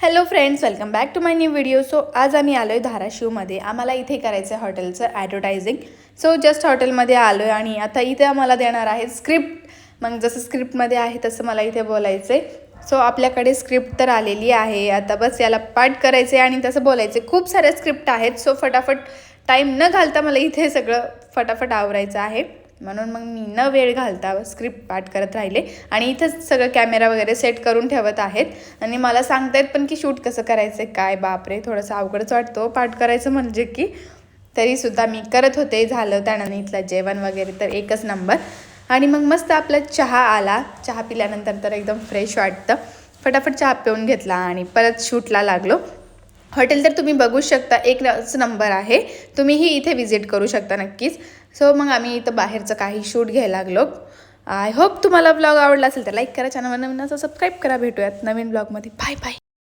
Hello friends, welcome back to my new video. So आज आम्ही आलो आहे धाराशिवमध्ये. आम्हाला इथे करायचं आहे हॉटेलचं ॲडव्हर्टायझिंग. सो जस्ट हॉटेलमध्ये आलो आहे आणि आता इथे आम्हाला देणार आहे स्क्रिप्ट. मग जसं स्क्रिप्टमध्ये आहे तसं मला इथे बोलायचं आहे. सो आपल्याकडे स्क्रिप्ट तर आलेली आहे, आता बस याला पाठ करायचे आणि तसं बोलायचं. खूप साऱ्या स्क्रिप्ट आहेत, सो फटाफट टाईम न घालता मला इथे सगळं फटाफट आवरायचं आहे. म्हणून मग मी न वेळ घालता स्क्रिप्ट पाठ करत राहिले आणि इथंच सगळं कॅमेरा वगैरे सेट करून ठेवत आहेत. आणि मला सांगतायत पण की शूट कसं करायचं आहे. काय बापरे, थोडंसं अवघडच वाटतो पाठ करायचं म्हणजे की. तरीसुद्धा मी करत होते. झालं त्यानं इथलं जेवण वगैरे तर एकच नंबर. आणि मग मस्त आपला चहा आला. चहा पिल्यानंतर तर एकदम फ्रेश वाटतं. फटाफट चहा पिऊन घेतला आणि परत शूटला लागलो. हॉटेल तर तुम्ही बघू शकता, एकच नंबर आहे. तुम्हीही इथे विजिट करू शकता नक्कीच. सो मग आम्ही इथं बाहेरचं काही शूट घ्यायला लागलो. आय होप तुम्हाला ब्लॉग आवडला असेल तर लाईक करा, चॅनलवर नवीन असं सबस्क्राईब करा. भेटूयात नवीन ब्लॉगमध्ये. Bye bye.